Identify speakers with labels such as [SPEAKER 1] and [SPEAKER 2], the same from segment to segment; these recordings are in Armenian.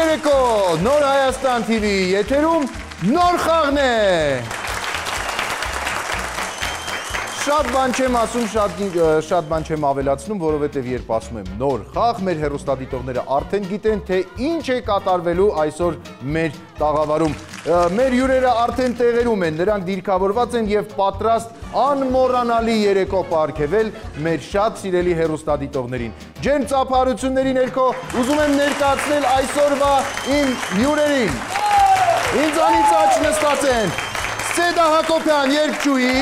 [SPEAKER 1] երեկո, Նոր Հայաստան TV եթերում նոր խաղն է։ Շատ բան չեմ ասում, շատ բան չեմ ավելացնում, որովհետև երբ ասում եմ նոր խաղ, մեր հեռուստադիտողները արդեն գիտեն, թե ինչ է կատարվելու այսօր մեր տաղավարում։ Մեր հյուրերը արդեն տեղերում են, նրանք դիրքավորված են և պատրաստ անմոռանալի երեկո պարգևել մեր շատ սիրելի հեռուստադիտողներին։ Ջերմ ծափարությունների ներքո ուզում եմ ներկայացնել այսօրվա իմ հյուրերին։ Ինձանից աջ նստած են Սեդա Հակոբյան, երգչուհի,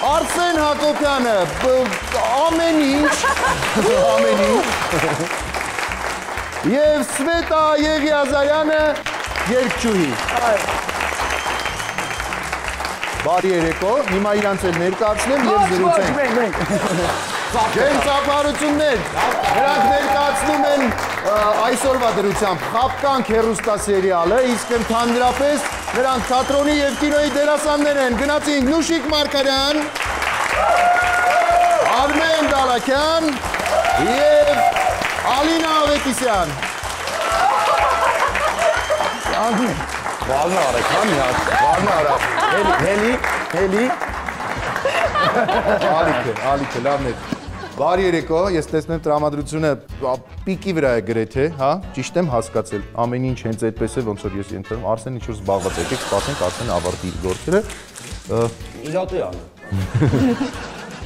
[SPEAKER 1] Արսեն Հակոբյանը, ամեն ինչ, և Սվետա Եղիազարյանը, երգչուհի։ Բարի երեկո, հիմա իրանց էլ ներկայացնեմ և զրուցենք։ Ջերմ ծափարություններ, նրանք ներկայացնում են այսօրվա դրությամբ «Խաբկանք» հեռուստասերիալը, իսկ ընդհանրապես նրանք թատրոնի և կինոյի դերասաններ են։ Գնացինք Նուշիկ Մարգարյան, Արմեն Դալաքյան և Ալինա Ավետիսյան։
[SPEAKER 2] Վարնա արեք, հա մի հատ, վարնա արեք, հելի։
[SPEAKER 1] Ալիքը, լավն է։ Բարի երեկո, ես տեսնեմ տրամադրությունը պիկի վրա է գրեթե, հա, ճիշտ եմ հասկացել, ամեն ինչ հենց այդպես է, ոնց որ ես ենթադրում, Արսեն ինչ-որ զբաղված է, եկեք սպասենք Արսենը ավարտի իր գործերը։
[SPEAKER 2] Իրատու է անում։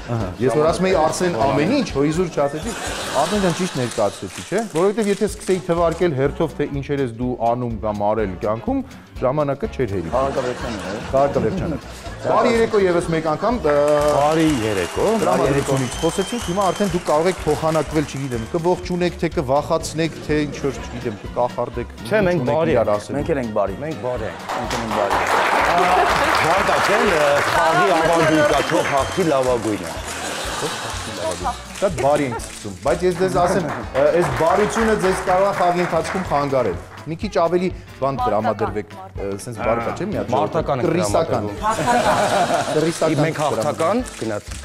[SPEAKER 1] Ես որ ասում էի Արսեն ամեն ինչ, հոիզուր չասեցի, Արսեն ջան ճիշտ ներկայացրեցի, չէ՞, որովհետև եթե սկսեի թվարկել հերթով, թե ինչեր ես դու անում կամ արել կյանքում, ժամանակը չէր հերի։ Քաղաքավերջանը։ Բարի երեկո եւս մեկ անգամ։
[SPEAKER 2] Բարի երեկո։
[SPEAKER 1] Տրամադրությունից խոսեցինք, հիմա արդեն դուք կարող եք փոխանակվել, չգիտեմ, կողջունեք, թե կվախացնեք, թե ինչ որ, չգիտեմ, կկախարդեք։
[SPEAKER 2] Չէ, մենք բարի ենք։ Մենք էլ ենք բարի, մենք բարի ենք։ Վարդա չեն, խաղի ավանդույթ կա, թող հաղթի լավագույնը։
[SPEAKER 1] Շատ բարի ենք սկսում, բայց ես ձեզ ասեմ, այս բարությունը ձեզ կարող է խաղի ընթացքում խանգարել։ Մի քիչ ավելի բան տրամադրվեք, սենց բարը կա, չէ՞, մի հատ
[SPEAKER 2] Մարտական ենք տրամադրվում։ Մենք հաղթական գնացինք։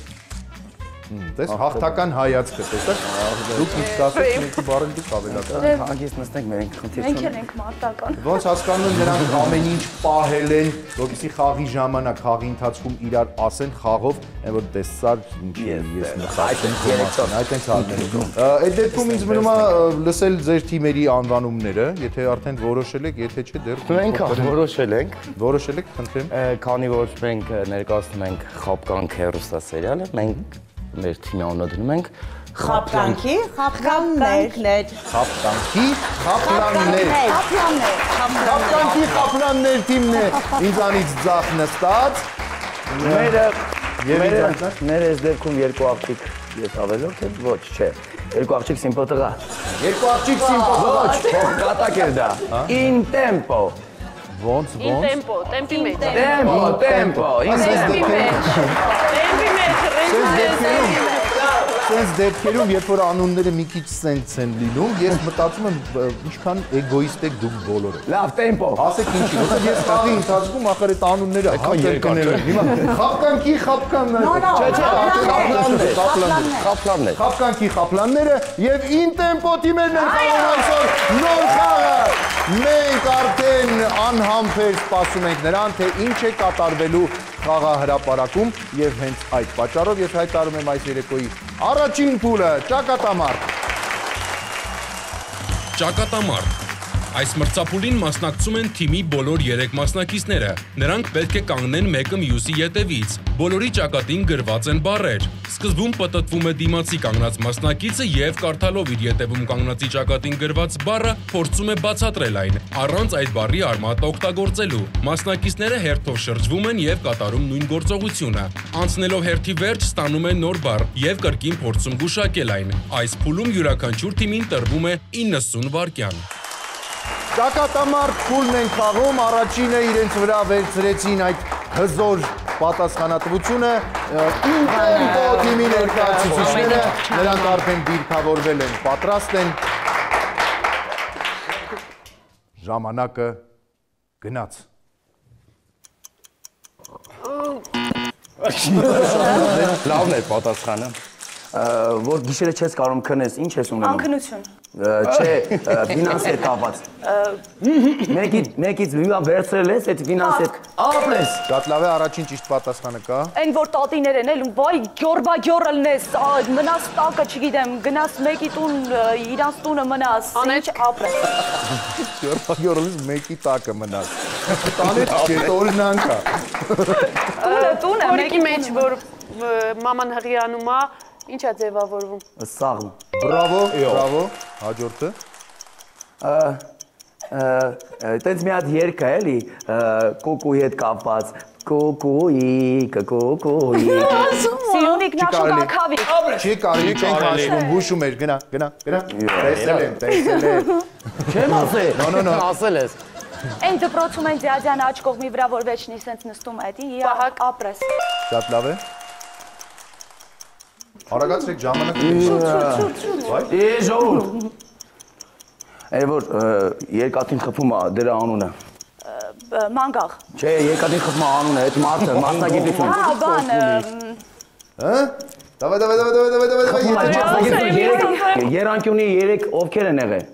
[SPEAKER 1] Տես հաղթական հայացքը, տեսեք, դուք ինչ կասեք, մենք բարեն դուք ավելացան։
[SPEAKER 2] Հանգիստ նստենք, մենք խնդիր
[SPEAKER 3] Մենք էլ ենք մարտական։
[SPEAKER 1] Ոնց հասկանում եմ, նրանք ամեն ինչ պահել են, որպեսզի խաղի ժամանակ, խաղի ընթացքում իրար ասեն խաղով, այն որ տեսար, ինչ ես մխացեմ, այդ են ցալներում։ Այդ դեպքում ինձ մնում է լսել ձեր թիմերի անվանումները, եթե արդեն որոշել եք, եթե չէ դեռ
[SPEAKER 2] Մենք որոշել ենք։
[SPEAKER 1] Որոշել եք, խնդրեմ։
[SPEAKER 2] Քանի որ մենք ներկայացնում ենք Խաբկանք հեռուստասերիալը, մենք մեր թիմի անունը դնում ենք
[SPEAKER 3] Խաբկանքի խապլաններ։
[SPEAKER 1] Խաբկանքի խապլաններ։ Խաբկանքի խապլաններ թիմն է ինձանից ձախ նստած։
[SPEAKER 2] Մեր այս դեպքում երկու աղջիկ ես ավելորդ եմ, ոչ, չէ, երկու աղջիկ սիմպոտղա։
[SPEAKER 1] Երկու աղջիկ սիմպոտղա։
[SPEAKER 2] Ոչ, կատակ էր դա, in tempo։
[SPEAKER 1] Ոնց,
[SPEAKER 3] In tempo, տեմպի մեջ։
[SPEAKER 2] Tempo, in tempo։
[SPEAKER 1] Սենց դեպքերում, երբ որ անունները մի քիչ սենց են լինում, ես մտածում եմ, ինչքան էգոիստ եք դուք բոլորը։
[SPEAKER 2] Լավ, tempo։
[SPEAKER 1] Ասեք ինչի, որտեղ ես խաղի ընթացքում ախր այդ անունները հատերկնել են։ Հիմա Խաբկանքի խապլաններ։ Խաբկանքի խապլանները և in tempo թիմերն են խաղում այսօր նոր խաղը։ Մենք արդեն անհամբեր սպասում ենք նրան, թե ինչ է կատարվելու խաղահրապարակում և հենց այդ պատճառով ես հայտարարում եմ այս երեկոյի առաջին փուլը ճակատամարտ։
[SPEAKER 4] Ճակատամարտ։ Այս մրցափուլին մասնակցում են թիմի բոլոր 3 մասնակիցները։ Նրանք պետք է կանգնեն մեկը մյուսի ետևից։ Բոլորի ճակատին գրված են բառեր։ Սկզբում պտտվում է դիմացի կանգնած մասնակիցը և կարդալով իր ետևում կանգնածի ճակատին գրված բառը փորձում է բացատրել այն, առանց այդ բառի արմատը օգտագործելու։ Մասնակիցները հերթով շրջվում են և կատարում նույն գործողությունը։ Անցնելով հերթի վերջ ստանում են նոր բառ և կրկին փորձում գուշակել այն։ Այս փուլում յուրաքանչյուր թիմին տրվում է 90 վայրկյան։
[SPEAKER 1] Ճակատամարտ փուլն են խաղում, առաջինը իրենց վրա վերցրեցին այդ հզոր պատասխանատվությունը, in tempo թիմի ներկայացուցիչները, նրանք արդեն դիրքավորվել են, պատրաստ են։ Ժամանակը գնաց։
[SPEAKER 2] Լավն է պատասխանը, որ գիշերը չես կարող քնես, ինչ ես ունենում։
[SPEAKER 3] Անքնություն։
[SPEAKER 2] Չէ, ֆինանս հետ կապված։ Մեկից մի բան վերցրել ես, այդ ֆինանս հետ։ Ապրես։
[SPEAKER 1] Շատ լավ է, առաջին ճիշտ պատասխանը կա։
[SPEAKER 3] Այն որ տատիներ են էլ, վայ, գյորբա-գյոր ըլնես, մնաս տակը, չգիտեմ, գնաս մեկի տուն, իրանց տունը մնաս, ինչ ապրես։
[SPEAKER 1] Գյորբա-գյորը մեկի տակը մնաս։ Տանեց չէ, օրինանք է։
[SPEAKER 3] Տունը
[SPEAKER 5] Օրիկի մեջ, որ մաման հղիանում է, ինչ է ձևավորվում։
[SPEAKER 2] Սաղմ։
[SPEAKER 1] Բրավո, հաջորդը։
[SPEAKER 2] Տենց մի հատ երգ է էլի, կոկուի հետ կապված։ Կոկուիկ։
[SPEAKER 3] Սիրունիկ նաշուկ ակավիկ։
[SPEAKER 1] Չի կարելի, չենք հաշվում, հուշում էր, գնա։ Տեսել եմ։
[SPEAKER 2] Չեմ ասել։
[SPEAKER 1] No.
[SPEAKER 2] Ասել ես։
[SPEAKER 3] Այն դպրոցում են ձյաձյան աչ կողմի վրա, որ վեճնի սենց նստում է, դի ապրես։
[SPEAKER 1] Շատ լավ է։ Արագացրեք ժամանակը։
[SPEAKER 2] Ժողովուրդ։ Այդ որ երկաթին խփում է դրա անունը։
[SPEAKER 3] Մանգաղ։
[SPEAKER 2] Չէ, երկաթին խփում է անունը, այդ մարդը, մասնագիտություն։
[SPEAKER 3] Բան,
[SPEAKER 1] Հա? Դավայ։
[SPEAKER 2] Երանկյունի 3 ովքեր են եղել։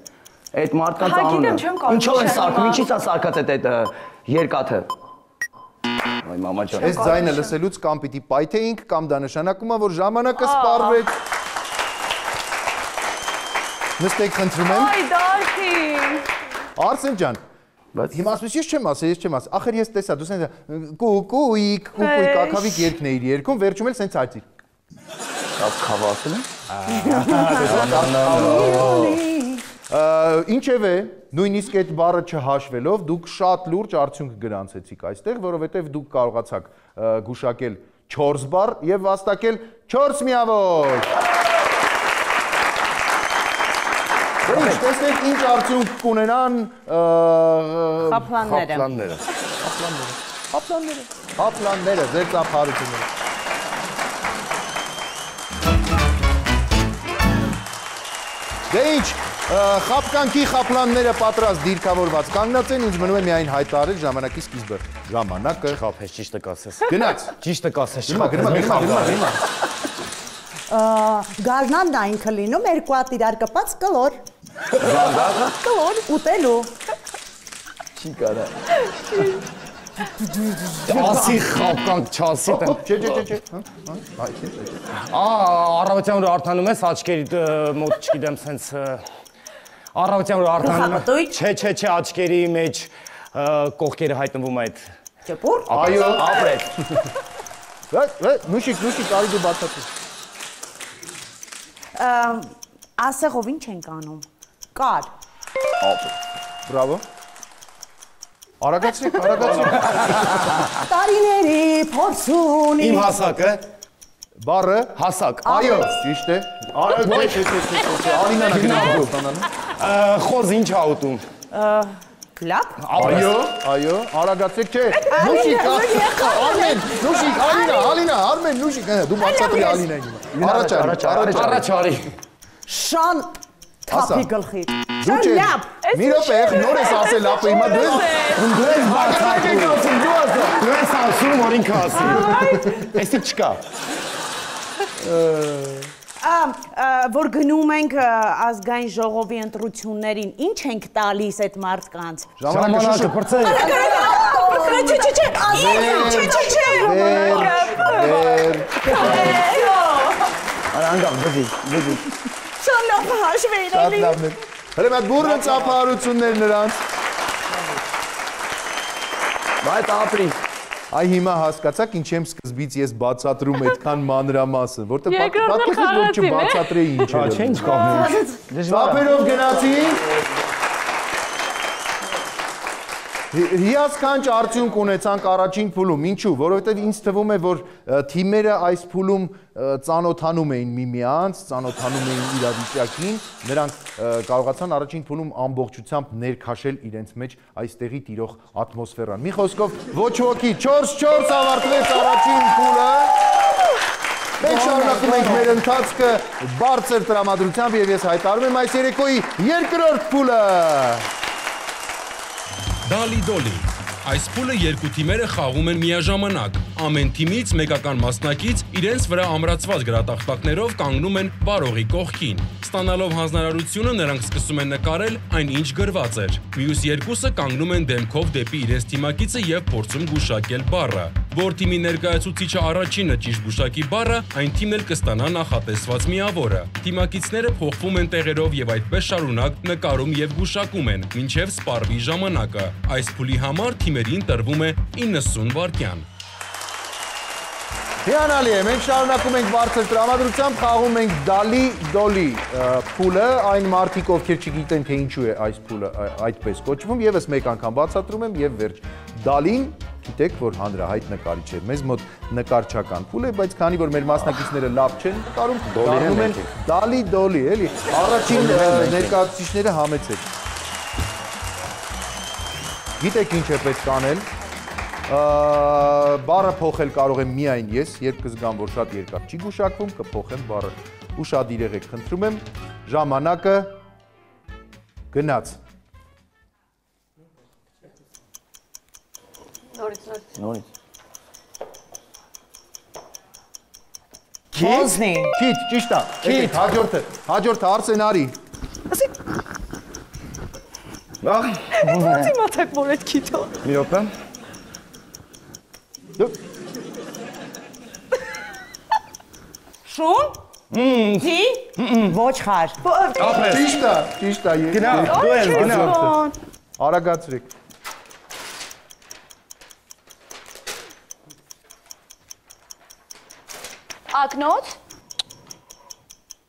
[SPEAKER 2] Այդ մարդկանց անունը։ Ինչով են սարքում, ինչից է սարքած այդ երկաթը։ Այ մամա ջան։
[SPEAKER 1] Այս ձայնը լսելուց կամ պիտի պայթեինք, կամ դա նշանակում է, որ ժամանակը սպառվեց։ Նստեք, խնդրում եմ։
[SPEAKER 3] այ դարքի։
[SPEAKER 1] Արսեն ջան, հիմա ասում ես չեմ ասել, ախր ես տեսա, դու սենց կուկուիկ, ակավիկ երկն էիր երկում, վերջում էլ սենց այծիր։
[SPEAKER 2] Քավասն է։
[SPEAKER 1] Ինչևէ, նույնիսկ այդ բառը չհաշվելով, դուք շատ լուրջ արդյունք գրանցեցիք այստեղ, որովհետև դուք կարողացաք գուշակել 4 բառ եւ վաստակել 4 միավոր։ Ինչ, տեսնենք ինչ արդյունք կունենան խապլանները, ձեր ծափարությունները։ Դե ինչ, խապկանքի խապլանները պատրաստ դիրքավորված կանգնած են, ինձ մնում է միայն հայտարարել ժամանակի սկիզբը։ Ժամանակը
[SPEAKER 2] Չխափես, ճիշտը կասես։
[SPEAKER 1] գնաց։
[SPEAKER 2] Ճիշտը կասես,
[SPEAKER 1] Գրմա։
[SPEAKER 6] Գարնանն այն կլինում, երկու հատ իրար կպած կլոր։ Կլոր, ուտելու։
[SPEAKER 2] Չի կարա։ Ասի խապկանք չասի տեն։
[SPEAKER 1] Չէ։
[SPEAKER 2] Առավոտյան որ արդանում ես, աչկերիդ մոտ չգիտեմ սենց առավոտյան որ արդանում
[SPEAKER 6] Գլխապտույտ։
[SPEAKER 2] Չէ, աչկերի մեջ կողքերը հայտնվում այդ։
[SPEAKER 6] Ճպուր։
[SPEAKER 1] Այո,
[SPEAKER 2] ապրեք։
[SPEAKER 1] նուշիկ, արի դու բացատրի։
[SPEAKER 6] Ասեղով ինչ ենք անում։ Կար։
[SPEAKER 1] Բրավո։ Արագացրեք։
[SPEAKER 6] Տարիների փորձուն։
[SPEAKER 2] Իմ հասակը,
[SPEAKER 1] Բառը
[SPEAKER 2] հասակ,
[SPEAKER 1] այո, ճիշտ է։ Արինան է գնալու։
[SPEAKER 2] խոզ ինչ ա ուտում։
[SPEAKER 6] Կլապ։
[SPEAKER 1] Այո, արագացրեք, չէ։ Նուշիկ, Արինա, Արմեն, նուշիկ, դու բացատրի Ալինային հիմա։
[SPEAKER 2] Առաջ արի։
[SPEAKER 6] Շան թափի գլխի։
[SPEAKER 1] Դու չէ։ Մի րոպե, նոր ես ասել լապը հիմա դու ես
[SPEAKER 2] բարձրացնում, դու ես ասում, որ ինքը ասի։ Էսի չկա։
[SPEAKER 6] Որ գնում ենք ազգային ժողովի ընտրություններին, ինչ ենք տալիս այդ մարդկանց։
[SPEAKER 1] ժամանակը
[SPEAKER 2] պրծե։ Անգամ, բզի։
[SPEAKER 6] Շան լավ հաշվին էլի։
[SPEAKER 1] Հրեմ այդ բուրը ծափարություններ նրանց։
[SPEAKER 2] Բայց ապրի։
[SPEAKER 1] Այ հիմա հասկացաք ինչ եմ սկզբից ես բացատրում այդքան մանրամասը, որտեղ պատկերացրեք որ չբացատրեի ինչ էր։
[SPEAKER 2] Չէ, ինչ կողմում։
[SPEAKER 1] Ծափերով գնացի։ Հիասքանչ արդյունք ունեցանք առաջին փուլում, ինչու, որովհետև ինձ թվում է, որ թիմերը այս փուլում ծանոթանում էին միմյանց, ծանոթանում էին իրավիճակին, նրանք կարողացան առաջին փուլում ամբողջությամբ ներքաշել իրենց մեջ այստեղի տիրող ատմոսֆերան։ Մի խոսքով, ոչ ոքի 4-4 ավարտվեց առաջին փուլը։ Մենք շարունակում ենք մեր ընթացքը բարձր տրամադրությամբ եւ ես հայտարարում եմ այս երեկոյի երկրորդ փուլը։
[SPEAKER 4] Դալի-դոլի։ Այս փուլը երկու թիմերը խաղում են միաժամանակ։ Ամեն թիմից մեկական մասնակից իրենց վրա ամրացված գրատախտակներով կանգնում են բարողի կողքին։ Ստանալով հանձնարարությունը նրանք սկսում են նկարել այն ինչ գրված էր։ Մյուս երկուսը կանգնում են դեմքով դեպի իրենց թիմակիցը եւ փորձում գուշակել բառը։ Որ թիմի ներկայացուցիչը առաջինը ճիշտ գուշակի բառը, այն թիմն էլ կստանա նախատեսված միավորը։ Թիմակիցները փոխվում են տեղերով եւ այդպես շարունակ նկարում եւ գուշակում են, մինչեւ սպառվի ժամանակը։ Այս փուլի համար թիմերին տրվում է 90 վայրկյան։
[SPEAKER 1] Հիանալի է, մենք շարունակում ենք բարձր տրամադրությամբ, խաղում ենք դալի դոլի փուլը, այն մարդիկ, ովքեր չգիտեն, թե ինչու է այս փուլը այդպես կոչվում, եւս մեկ անգամ բացատրում եմ եւ վերջ։ Դալին, գիտեք, որ հանրահայտ նկարիչ է, մեզ մոտ նկարչական փուլ է, բայց քանի որ մեր մասնակիցները լավ չեն նկարում, դառնում են դալի դոլի, էլի։ Առաջին ներկայացուցիչները համեցեք։ Գիտեք ինչ է պետք անել։ Բառը փոխել կարող եմ միայն ես, երբ կզգամ, որ շատ երկար չի գուշակվում, կփոխեմ բառը։ Ուշադիր եղեք, խնդրում եմ, ժամանակը գնաց։
[SPEAKER 5] Նորից։
[SPEAKER 6] Ոզնի։
[SPEAKER 1] Քիթ, ճիշտ է։ Քիթ, հաջորդը Արսեն արի։
[SPEAKER 3] Ո՞նց իմացեք, որ այդ քիթը։
[SPEAKER 2] Մի րոպե։
[SPEAKER 6] Շուն։ Ջի։ Ոչխար։
[SPEAKER 1] Ճիշտ է։
[SPEAKER 2] Գնա։
[SPEAKER 1] Արագացրեք։
[SPEAKER 3] Ակնոց։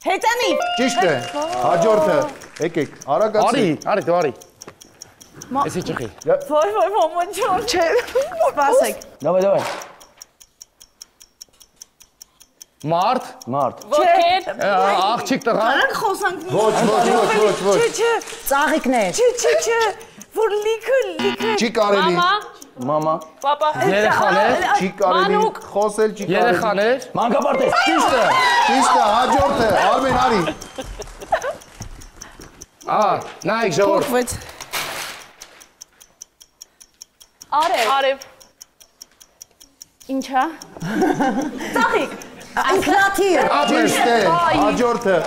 [SPEAKER 6] Հեծանիվ։
[SPEAKER 1] Ճիշտ է։ Հաջորդը, եկեք, արագացրեք։
[SPEAKER 2] Արի, դու արի։ Էսի ճխի։
[SPEAKER 6] Ոյ, ոմոջոն չէ։ Սպասեք։
[SPEAKER 2] Դավայ։ Մարդ։
[SPEAKER 3] Ոտքեր։
[SPEAKER 2] Աղջիկ տղա։
[SPEAKER 6] Անք խոսանք։
[SPEAKER 1] Ոչ։
[SPEAKER 6] Չէ։ Ծաղիկներ։ Չէ։ Որ լիքը։
[SPEAKER 1] Չի կարելի։
[SPEAKER 2] Մամա։
[SPEAKER 5] Պապա։
[SPEAKER 2] Երեխաներ։
[SPEAKER 1] Չի կարելի խոսել, չի կարելի։
[SPEAKER 2] Երեխաներ։ Մանկապարտեզ։
[SPEAKER 1] Ճիշտ է, հաջորդը, Արմեն արի։
[SPEAKER 2] Նայեք ժողովուրդ։
[SPEAKER 5] Արև։
[SPEAKER 6] Ինչա։
[SPEAKER 3] Ծաղիկ։
[SPEAKER 6] Ինքնաթիռ։
[SPEAKER 1] Ճիշտ է, հաջորդը։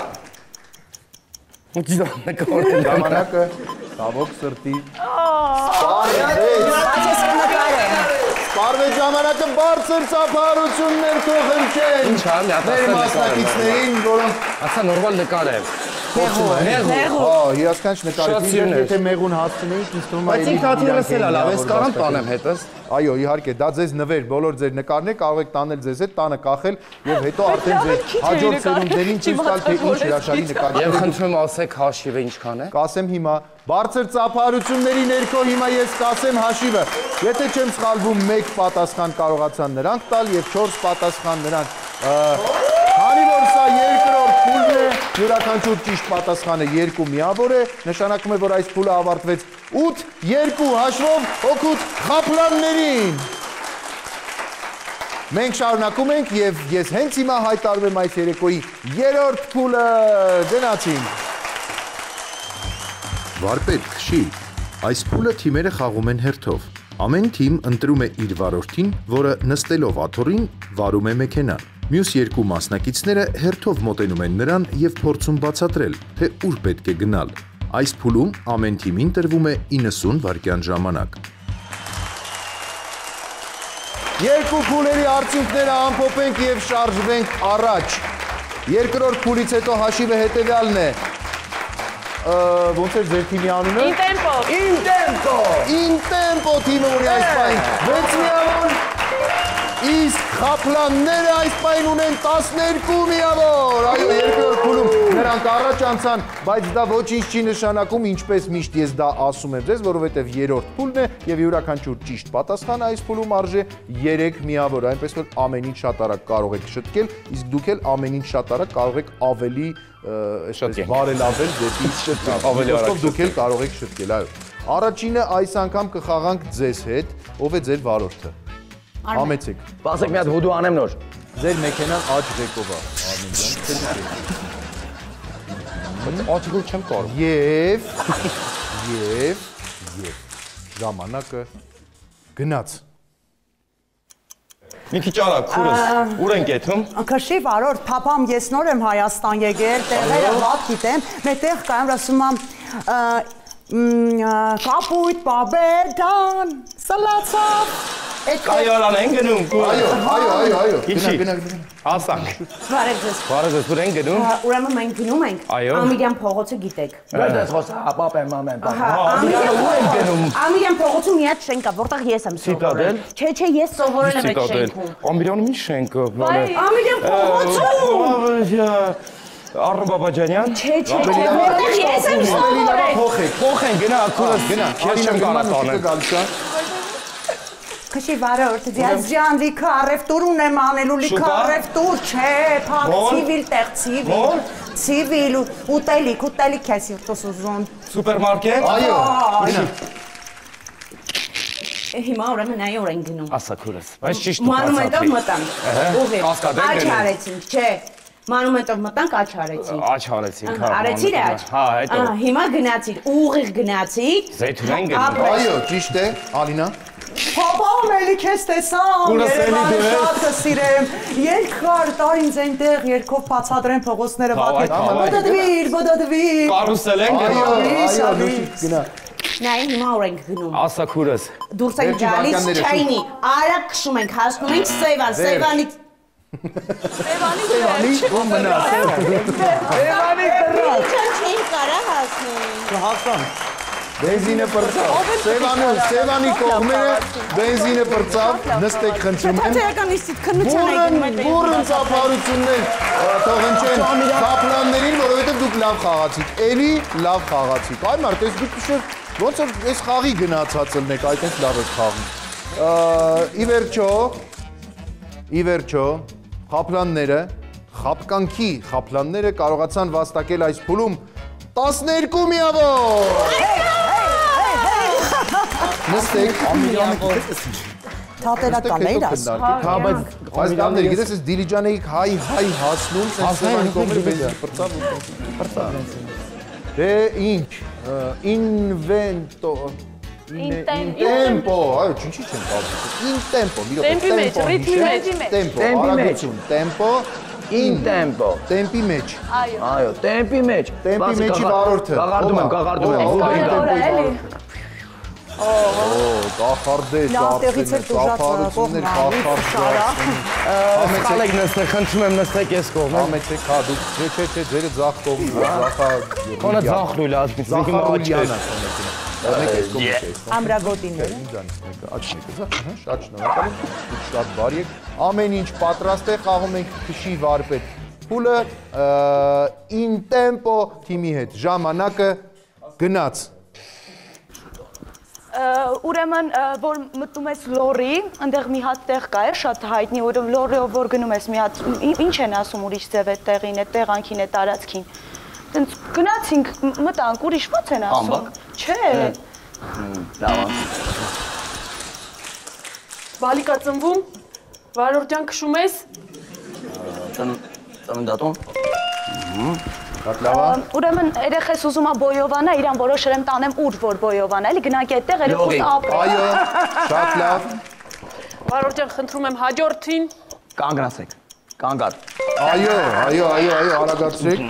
[SPEAKER 1] Ժամանակը, ցավոք սրտի։ Սպառվեց ժամանակը, բարձր ծափահարություններ թողնչեն։
[SPEAKER 2] Ինչ ա, մի հատ
[SPEAKER 1] մեր մասնակիցներին, որոնք
[SPEAKER 2] ասա նորմալ նկար է։
[SPEAKER 1] Հիասքանչ նկարիչ, եթե մեղուն հասցնեիք, ինձ թվում է
[SPEAKER 2] Բայց ինքնաթիռս էլ լավ, ես կարամ տանեմ հետս։
[SPEAKER 1] Այո, իհարկե, դա ձեզ նվեր, բոլոր ձեր նկարներ կարող եք տանել ձեզ հետ, տանը կախել եւ հետո արդեն ձեր հաջորդ սերունդներին ցույց տալ, թե ինչ հրաշալի նկարներ։
[SPEAKER 2] Եվ խնդրում ասեք հաշիվը ինչքան է։
[SPEAKER 1] Կասեմ հիմա, բարձր ծափահարությունների ներքո հիմա ես կասեմ հաշիվը։ Եթե չեմ սխալվում, 1 պատասխան կարողացան նրանք տալ եւ 4 պատասխան նրանք։ Քանի որ սա երկրորդ փուլն է, յուրաքանչյուր ճիշտ պատասխանը 2 միավոր է, նշանակում է, որ այս փուլը ավարտվեց 8-2 հաշվով օգուտ խապլաններին։ Մենք շարունակում ենք եւ ես հենց հիմա հայտարարում եմ այս երեկոյի երրորդ փուլը, գնացինք։
[SPEAKER 7] Վարպետ քշի, այս փուլը թիմերը խաղում են հերթով։ Ամեն թիմ ընտրում է իր վարորդին, որը նստելով աթոռին վարում է մեքենան։ Մյուս երկու մասնակիցները հերթով մոտենում են նրան եւ փորձում բացատրել, թե ուր պետք է գնալ։ Այս փուլում ամեն թիմին տրվում է 90 վայրկյան ժամանակ։
[SPEAKER 1] Երկու փուլերի արդյունքները ամփոփենք եւ շարժվենք առաջ։ Երկրորդ փուլից հետո հաշիվը հետեւյալն է։ Ոնց է ձեր թիմի անունը։ Ինտեմպո թիմը ունի այս պայն 6 միավոր, իսկ խապլանները այս պայն ունեն 12 միավոր։ Այո, երկրորդ փուլում նրանք առաջ անցան, բայց դա ոչինչ չի նշանակում, ինչպես միշտ ես դա ասում եմ ձեզ, որովհետև երրորդ փուլն է եւ յուրաքանչյուր ճիշտ պատասխանը այս փուլում արժե 3 միավոր, այնպես որ ամեն ինչ շատ արագ կարող եք շտկել, իսկ դուք էլ ամեն ինչ շատ արագ կարող եք ավելի այսպես բարելավել դեպի ավելի արագ դուք էլ կարող եք շտկել, այո։ Առաջինը այս անգամ կխաղանք ձեզ հետ, ով է ձեր վարորդը։ Համեցեք։
[SPEAKER 2] Բացեք մի հատ հուդու անեմ նոր։
[SPEAKER 1] Ձեր մեքենան աջ ղեկով է, Արմեն ջան։
[SPEAKER 2] Բայց աչքով չեմ կարող։
[SPEAKER 1] Եվ ժամանակը գնաց։
[SPEAKER 2] Մի քիչ արագ, քուրս, ուր ենք եթում։
[SPEAKER 6] Քշի վարորդ, փափամ ես նոր եմ Հայաստան եկել, տեղերը վատ գիտեմ, մետեղ կայում ասում եմ կապույտ, բաբերդան, սլացավ։
[SPEAKER 2] Կայարան են գնում, քուրս։
[SPEAKER 1] Այո,
[SPEAKER 2] Գնա։ Ասանք։
[SPEAKER 6] Բարև ձեզ։
[SPEAKER 2] Բարև ձեզ, ուր ենք գնում։
[SPEAKER 6] Ուրեմն մենք գնում ենք Ամիրյան փողոցը գիտեք։
[SPEAKER 2] Որտե՞ս խոսա, պապեմ, մամեն, պապ։
[SPEAKER 6] Ամիրյան փողոցում մի հատ շենք կա, որտեղ ես եմ սովորել։ Չէ, ես սովորել եմ այդ շենքում։
[SPEAKER 2] Ամիրյանում ինչ շենքը։
[SPEAKER 6] Ամիրյան փողոցում։
[SPEAKER 2] Առու Բաբաջանյան։
[SPEAKER 6] Չէ, որտեղ ես եմ սովորել։
[SPEAKER 2] Փոխեն, գնա, քուրս, գնա։ Քեզ չեմ կարող տանել։
[SPEAKER 6] Քշի վարորդ, ձեզ ջան, լիքը առևտուր ունեմ անելու, լիքը առևտուր, չէ, փակ, ցիվիլ տեղ, ցիվիլ, ուտելիք ես իրտոս ուզում։
[SPEAKER 2] Սուպերմարկետ։
[SPEAKER 1] Այո, գնա։
[SPEAKER 6] Հիմա ուրեմն այո ենք գնում։
[SPEAKER 2] Ասա քուրս, բայց ճիշտ
[SPEAKER 6] Մանումենտով մտանք, ուղիղ,
[SPEAKER 2] Կասկադեն
[SPEAKER 6] աչ
[SPEAKER 2] գնանք։
[SPEAKER 6] արեցինք, չէ, մանումենտով մտանք, աչ արեցինք։
[SPEAKER 2] Աչ արեցինք, հա։
[SPEAKER 6] Արեցիր աչ։
[SPEAKER 2] Հա, հետո։
[SPEAKER 6] Հիմա գնացիր, ուղիղ գնացիր։
[SPEAKER 2] Զեյթունային գնում։
[SPEAKER 1] Այո, ճիշտ է, Ալինա։
[SPEAKER 6] Պապամ էլի քեզ տեսամ, Երևանը շատ կսիրեմ, երկ կար տար ինձ այնտեղ երկով բացադրեն փողոցները վատի, բոդադվիր։
[SPEAKER 2] Կարուսել են գնում։
[SPEAKER 1] Այո, գնա։
[SPEAKER 6] Նայ հիմա ուր ենք գնում։
[SPEAKER 2] Ասա քուրս։
[SPEAKER 6] Դուրս ենք գալիս չայնի, արագ քշում ենք, հասնում ենք Սևանի
[SPEAKER 1] Սևանի ու մնաց։
[SPEAKER 6] Սևանի դրած։ Չենք կարա հասնենք։
[SPEAKER 1] Հասան։ Բենզինը պրծավ։ Սևանի կողմերը բենզինը պրծավ, նստեք խնդրում եմ։
[SPEAKER 6] Պատերականիստից քննության եկել
[SPEAKER 1] Բուրըն ծափարություններ թողնչեն կապլաններին, որովհետև դուք լավ խաղացիք, էլի լավ խաղացիք։ Այ մարդ, ես դուք շուտ ոնց որ այս խաղի գնացած ելնեք, այդպես լավ եք խաղում։ Ի վերջո, խապկանքի կարողացան վաստակել այս փուլում 12 միավոր։ Նստեք,
[SPEAKER 6] Թատերական է իրաս։
[SPEAKER 1] Բայց դամներ, գիտես ես դիլիջանեիք հայ հասնում, Սևանի կողմերը բենզին պրծավ ու պրծավ։ Դե ինչ, ինտեմպո, այո, ինչի չեմ կալվում, ինտեմպո, մի րոպե, տեմպո, արագություն, տեմպո, ինտեմպո, տեմպի մեջ,
[SPEAKER 2] Այո, տեմպի մեջ։
[SPEAKER 1] տեմպի մեջի վարորդը,
[SPEAKER 2] Կախարդում եմ։
[SPEAKER 1] կախարդեր, ծափարություններ,
[SPEAKER 2] Սխալ եք նստեք, խնդրում եմ նստեք ես կողմ։
[SPEAKER 1] համեցեք, հա, դուք, չէ, ձերը ձախ կողմ,
[SPEAKER 2] Քոնը ձախ լույլ ասմից, ինքը
[SPEAKER 1] Զախարուլյանա,
[SPEAKER 6] Ամրագոտիները։
[SPEAKER 1] շատ շնորհակալ եմ, դուք շատ բարի եք, ամեն ինչ պատրաստ է, խաղում ենք քշի վարպետ փուլը, ինտեմպո թիմի հետ, ժամանակը գնաց։
[SPEAKER 3] Ուրեմն, որ մտնում ես լորի, ընդեղ մի հատ տեղ կա է, շատ հայտնի, լորիով որ գնում ես մի հատ, ինչ են ասում ուրիշ ձև է տեղին է, տեղանքին է, տարածքին։ Տենց գնացինք, մտանք, ուրիշ ո՞նց են ասում։ Չէ։
[SPEAKER 5] Բալիկա ծնվում, վարորդյան քշում ես։
[SPEAKER 2] Ծննդատուն։
[SPEAKER 3] Ուրեմն երեխես ուզում է բոյովանա, իրան որոշել եմ տանեմ ուր որ բոյովանա, էլի գնանք այդտեղ երեխուս ապրի։
[SPEAKER 1] Այո, շատ լավ։
[SPEAKER 5] Վարորդյան խնդրում եմ հաջորդին։
[SPEAKER 2] Կանգնացեք, կանգար։
[SPEAKER 1] Այո, արագացրեք։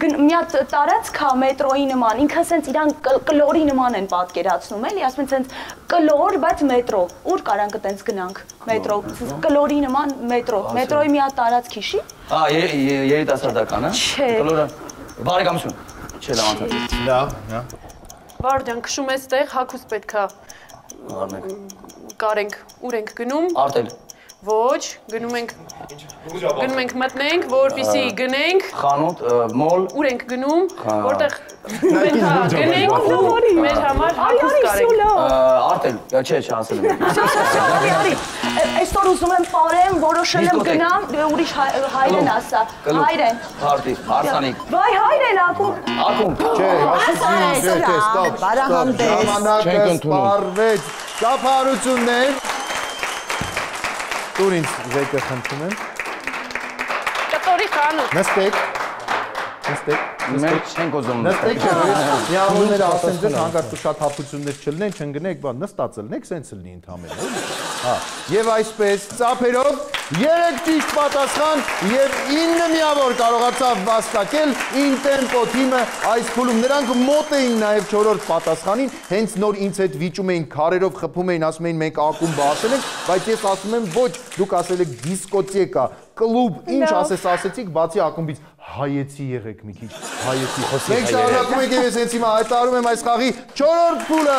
[SPEAKER 3] Մի հատ տարածք կա մետրոյի նման, ինքը սենց իրան կլորի նման են պատկերացնում, էլի, ասում են սենց կլոր, բայց մետրո, ուր կարանք տենց գնանք, մետրո, կլորի նման մետրո, մետրոյի մի հատ տարածք հիշի։
[SPEAKER 2] Երիտասարդական, հա։
[SPEAKER 3] Չէ։
[SPEAKER 2] Կլորը, բարեկամություն, չէ լավ անցած։
[SPEAKER 1] Լավ։
[SPEAKER 5] Վարորդյան քշում ես տեղ, հագուստ պետքա կարենք, ուր ենք գնում։
[SPEAKER 2] Արտել։
[SPEAKER 5] Ոչ, գնում ենք մտնենք, որպեսի գնենք։
[SPEAKER 2] Խանութ, մոլ։
[SPEAKER 5] Ուր ենք գնում, որտեղ գնենք ու մեր համար հագուստ կարենք։
[SPEAKER 2] Արտել, չէ, ասել եմ։
[SPEAKER 3] Այսօր ուզում եմ պարեմ, որոշել եմ գնամ, ուրիշ հայրեն ասա, հայրեն։
[SPEAKER 2] Հարդի, հարսանիք։
[SPEAKER 3] Վայ հայրեն ակում։
[SPEAKER 2] Ակում։
[SPEAKER 1] Չէ, ստոպ, ժամանակը սպառվեց, ծափարություններ։ Տուր ինձ զեկը խնդրում եմ։
[SPEAKER 5] Կտորի խանութ։
[SPEAKER 1] Նստեք,
[SPEAKER 2] Մենք չենք ուզում
[SPEAKER 1] նստեք, միավորները ասեն ձեզ հանգարտ ու շատ հապություններ չլինեն, չընկնեք, բան նստած ելնեք, սենց լինի ընդհանրապես։ Հա, եւ այսպես ծափերով 3 ճիշտ պատասխան եւ 9 միավոր կարողացավ վաստակել Ինտեմպո թիմը այս փուլում։ Նրանք մոտ էին նաեւ 4-րդ պատասխանին, հենց նոր ինձ հետ վիճում էին, քարերով խփում էին, ասում էին մենք ակումբ ասել ենք, բայց ես ասում եմ ոչ, դուք ասել եք դիսկոտեկա, կլուբ, ինչ ասեցիք, բացի ակումբից հայեցի եղեք մի քիչ, հայեցի։ Մենք շարունակում ենք եւ ես հենց հիմա հայտարարում եմ այս խաղի 4-րդ փուլը։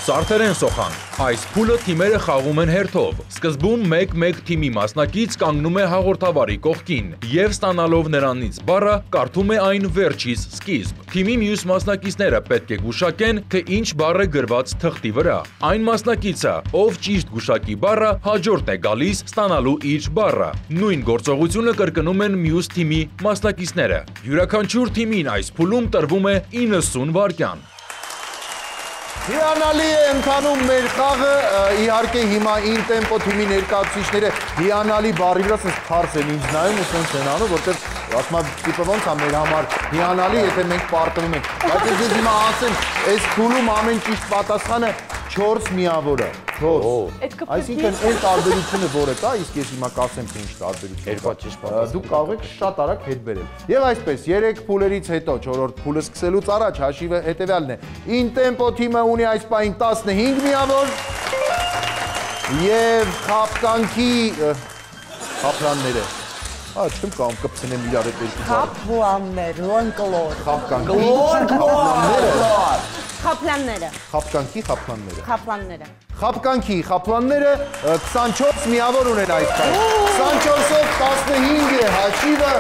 [SPEAKER 4] Սարդերեն Սոխան, այս փուլը թիմերը խաղում են հերթով։ Սկզբում 1-1 թիմի մասնակից կանգնում է հաղորդավարի կողքին եւ ստանալով նրանից բառը կարդում է այն վերջից սկիզբ։ Թիմի մյուս մասնակիցները պետք է գուշակեն, թե ինչ բառ է գրված թղթի վրա։ Այն մասնակիցը, ով ճիշտ գուշակի բառը, հաջորդն է գալիս ստանալու իր բառը։ Նույն գործողությունը կրկնում են մյուս թիմի մասնակիցները։ Յուրաքանչյուր թիմին այս փուլում տրվում է 90 վայրկյան։
[SPEAKER 1] Հիանալի է ընթանում մեր խաղը, իհարկե հիմա Ինտեմպո թիմի ներկայացուցիչները հիանալի բառի վրա սենց թարս են ինձ նայում ու սենց են անում, որտեղ ասում եմ տիպը ոնց է մեր համար հիանալի, եթե մենք պարտվում ենք։ Բայց ես հիմա ասեմ, այս փուլում ամեն ճիշտ պատասխանը 4 միավոր է, 4։ Այսինքն այն տարբերությունը որը կա, իսկ ես հիմա կասեմ թե ինչ տարբերություն կա։ Դուք կարող եք շատ արագ հետ բերել։ Եվ այսպես 3 փուլերից հետո 4-րդ փուլը սկսելուց առաջ հաշիվը հետևյալն է։ Ինտեմպո թիմը ունի այս պահին 15 միավոր եւ խապկանքի խապլանները։ Չեմ կարող կպցնեմ իրար հետ երկու բառ։
[SPEAKER 6] Խապլաններ, լոնկլոր։
[SPEAKER 1] Խապկանքի
[SPEAKER 6] Խապլանները։
[SPEAKER 1] Խապկանքի խապլանները։
[SPEAKER 6] Խապլանները։
[SPEAKER 1] Խապկանքի խապլանները 24 միավոր ունեն այս պահին։ 24-ով 15 է հաշիվը,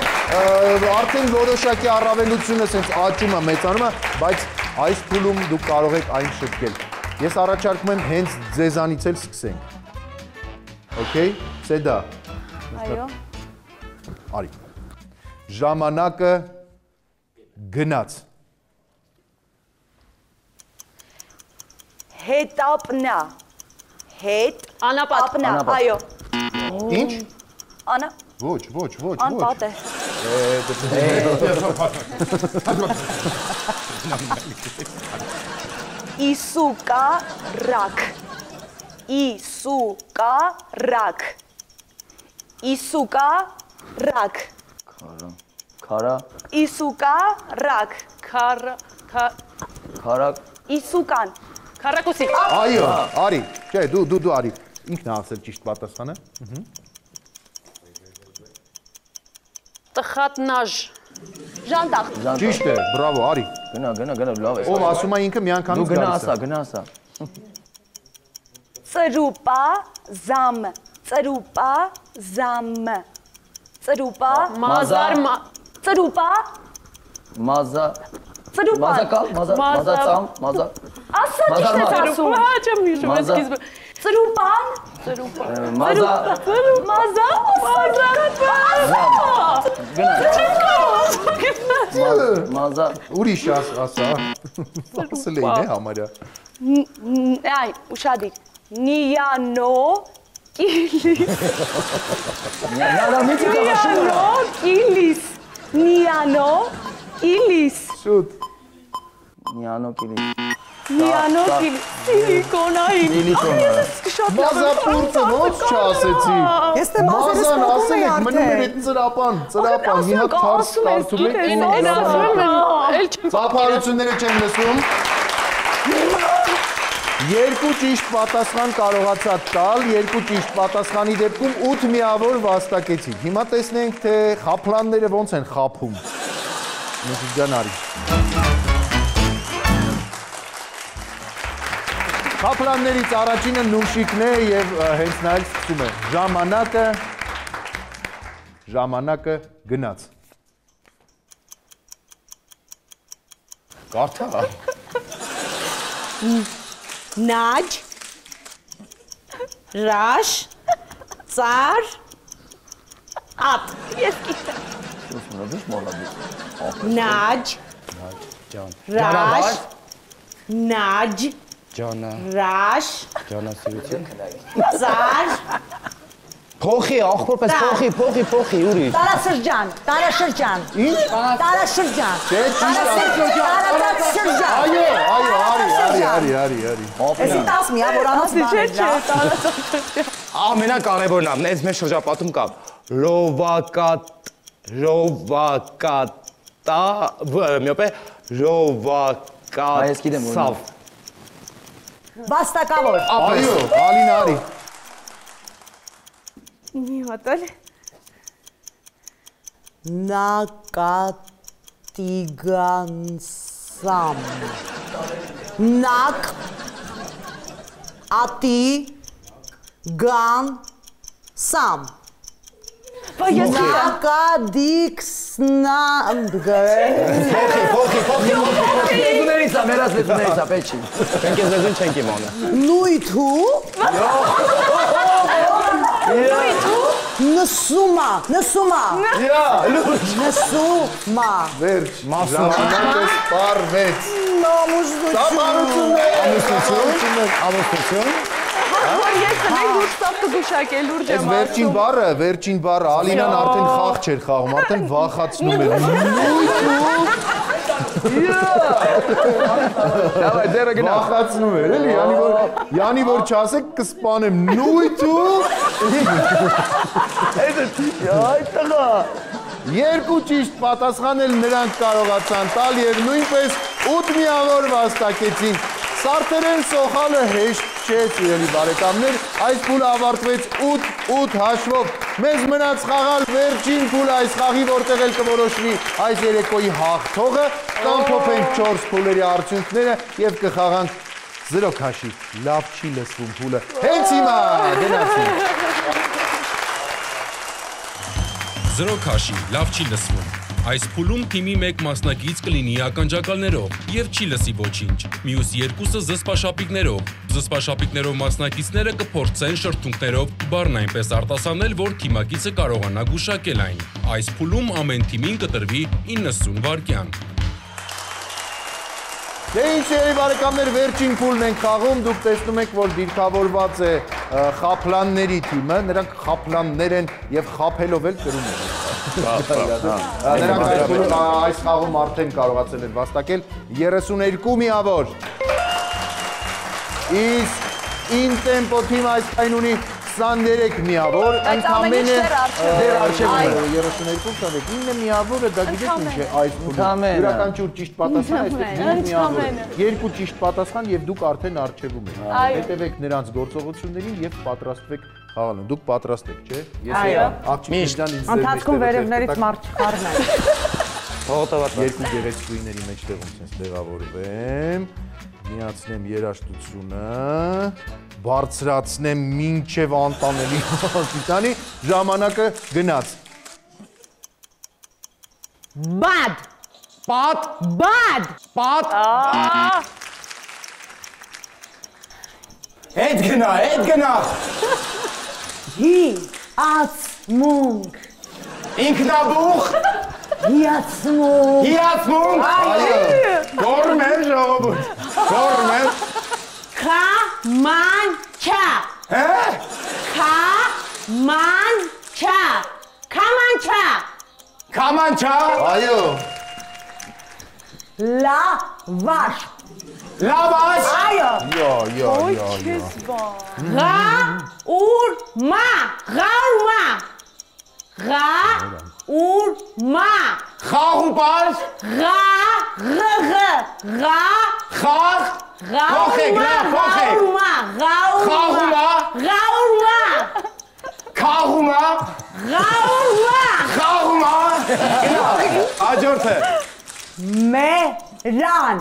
[SPEAKER 1] արդեն որոշակի առավելությունը սենց աճում է, մեծանում է, բայց այս փուլում դուք կարող եք այն շտկել։ Ես առաջարկում եմ հենց ձեզանից էլ սկսենք։ Okay, սեդա։
[SPEAKER 3] Այո։
[SPEAKER 1] Արի։ Ժամանակը գնաց։
[SPEAKER 3] Հետապնա։
[SPEAKER 5] Անապատնա,
[SPEAKER 3] այո։
[SPEAKER 1] Ինչ։
[SPEAKER 3] Անա։
[SPEAKER 1] Ոչ։
[SPEAKER 3] Անպատ է։ Իսուկարակ։
[SPEAKER 2] Քարա։
[SPEAKER 3] Իսուկարակ։
[SPEAKER 2] Քարակ։
[SPEAKER 3] Իսուկան։
[SPEAKER 5] Քարակուսի։
[SPEAKER 1] Այո, արի։ Չէ, դու արի։ Ինքն է ասել ճիշտ պատասխանը։
[SPEAKER 5] Տխատնաժ։
[SPEAKER 3] Ժանտախ։
[SPEAKER 1] Ճիշտ է, բրավո, արի։
[SPEAKER 2] Գնա, լավ է։
[SPEAKER 1] Ով ասում է ինքը միանգամից գալիս է։
[SPEAKER 2] Դու գնա ասա։
[SPEAKER 3] Ծրուպա զամ։ Ծրուպա
[SPEAKER 5] Մազար
[SPEAKER 3] ծրուպա
[SPEAKER 2] Մազա։
[SPEAKER 3] ծրուպա
[SPEAKER 2] Մազակալ, մազածամ, մազա։
[SPEAKER 3] ասա ճիշտ ես ասում։
[SPEAKER 5] Հա, չեմ հիշում, ես սկիզբը։
[SPEAKER 3] Ծրուպան
[SPEAKER 2] Մազա։ Մազա։
[SPEAKER 1] Ուրիշ ասա։ Ասել էին է համարյա։
[SPEAKER 3] Այ, ուշադիր։ Նիանո կիլիս։ Շուտ։
[SPEAKER 2] Նիանո կիլիս։
[SPEAKER 3] Սիլիկոնային։
[SPEAKER 1] Մազապուրտը ոնց չասեցի։
[SPEAKER 6] Ես թե մազերս
[SPEAKER 1] Մազան
[SPEAKER 6] կողում
[SPEAKER 1] ասել
[SPEAKER 6] էի
[SPEAKER 1] եք, մնում էր այդ ծրապան, մի հատ թարս կարդում եք։ Ծափարությունները չեն լսում։ 2 ճիշտ պատասխան կարողացաք տալ, 2 ճիշտ պատասխանի դեպքում 8 միավոր վաստակեցիք։ Հիմա տեսնենք, թե խապլանները ոնց են խափում։ Մուսիջան արի։ Խապլաններից առաջինը նուշիկն է և հենց նա էլ սկսում է։ Ժամանակը գնաց։ Կարդա։
[SPEAKER 6] Նաջ, ռաշ, ծար, ատ։
[SPEAKER 3] Ես գիտեմ։
[SPEAKER 6] Նաջ, ռաշ, նաջ, ռաշ, ծար,
[SPEAKER 2] Փոխի, ախպոր պես փոխի, ուրիշ։
[SPEAKER 6] Տարաշրջան։
[SPEAKER 1] Ինչ։
[SPEAKER 6] Տարաշրջան։
[SPEAKER 1] Չէ, ճիշտ է։
[SPEAKER 6] Տարաշրջան։
[SPEAKER 1] Այո, արի։
[SPEAKER 6] Էսի 10 միա, որ անց բան է։
[SPEAKER 3] տարածաշրջան։
[SPEAKER 2] Ամենակարևորն է, այս մեր շրջապատում կա ռովակատսավ։
[SPEAKER 6] Վաստակավոր։
[SPEAKER 1] Այո, Ալին արի։
[SPEAKER 3] Մի հատ էլ։
[SPEAKER 6] Նակատիգանսամ։ Նակ ատի գան սամ։ Նակադիքսնամ։
[SPEAKER 2] Փոխի։ Լեզուներից է, մերած լեզուներից է, պետք չի։ Մենք ես լեզուն չենք իմանում։
[SPEAKER 6] Նույթու։ Նսումա։
[SPEAKER 1] Վերջ, ժամանակը սպարվեց։
[SPEAKER 2] Ամուսնություն։
[SPEAKER 3] Ես նայ լուրջ սավ կգուշակել, լուրջ եմ
[SPEAKER 1] ասում։ Վերջին բառը, Ալինան արդեն խաղ չէր խաղում, արդեն վախացնում էր։
[SPEAKER 2] Давай, դերը գնա։
[SPEAKER 1] Վախացնում էր, էլի, յանի որ չասեք կսպանեմ, նույթու։
[SPEAKER 2] Այ տղա։
[SPEAKER 1] Երկու ճիշտ պատասխանել նրանք կարողացան տալ և նույնպես 8 միավոր վաստակեցին։ Սարդերեն սոխալը հեշտ չէ, սիրելի բարեկամներ, այս փուլը ավարտվեց 8-8 հաշվով։ Մեզ մնաց խաղալ վերջին փուլը, այս խաղի որտեղ էլ կորոշվի այս երեկոյի հաղթողը, կամփոփենք 4 փուլերի արդյունքները և կխաղանք 0 քաշի, լավ չի լսվում փուլը։ Հենց հիմա գնացինք։
[SPEAKER 4] 0 քաշի, լավ չի լսվում։ Այս փուլում թիմի մեկ մասնակից կլինի ականջակալներով և չի լսի ոչինչ։ Մյուս երկուսը զսպաշապիկներով։ Զսպաշապիկներով մասնակիցները կփորձեն շրթունքներով բառն այնպես արտասանել, որ թիմակիցը կարողանա գուշակել այն։ Այս փուլում ամեն թիմին կտրվի 90 վայրկյան։
[SPEAKER 1] Դե ինչ երևի բարեկամներ, վերջին փուլն ենք խաղում, դուք տեսնում եք, որ դիրքավորված է խապլանների թիմը, նրանք խապլաններ են և խապելով էլ կրում են։ Նրանք այս խաղում արդեն կարողացել են վաստակել 32 միավոր։ Իսկ ինտեմպո թիմը այս պայն ունի 23 միավոր, ընդամենը 32-29 միավորը, դա գիտեք ինչ է այս փուլում, յուրաքանչյուր ճիշտ պատասխան այստեղ 5 միավոր է, երկու ճիշտ պատասխան և դուք արդեն առջևում եք, հետևեք նրանց գործողություններին և պատրաստվեք խաղալուն, դուք պատրաստ եք, չէ?
[SPEAKER 6] Այո,
[SPEAKER 1] ընթացքում
[SPEAKER 6] վերևներից մարդ չխարն է։
[SPEAKER 1] Երկու գեղեցկուիների մեջտեղում սենց տեղավորվեմ, միացնեմ երաշտությունը, բարձրացնեմ մինչև անտանելի հասիտանի, ժամանակը գնաց։
[SPEAKER 6] Բադ։
[SPEAKER 2] Պատ։
[SPEAKER 6] Բադ։
[SPEAKER 2] Պատ։ Հետ գնա։
[SPEAKER 6] Հիացմունք։
[SPEAKER 2] Ինքնաբուխ։
[SPEAKER 6] Հիացմունք։
[SPEAKER 2] Գորմեր ժողովուրդ։ Գորմեր։
[SPEAKER 6] Քամանչա։
[SPEAKER 2] Քամանչա։
[SPEAKER 1] Այո։
[SPEAKER 6] Լավաշ։
[SPEAKER 2] Լավաշ։
[SPEAKER 6] Այո։ Գաուրմա։
[SPEAKER 2] Խաղուպար։ Խաղ։ Փոխեք։ Խաղումա։ Աջորդը։
[SPEAKER 6] Մերան։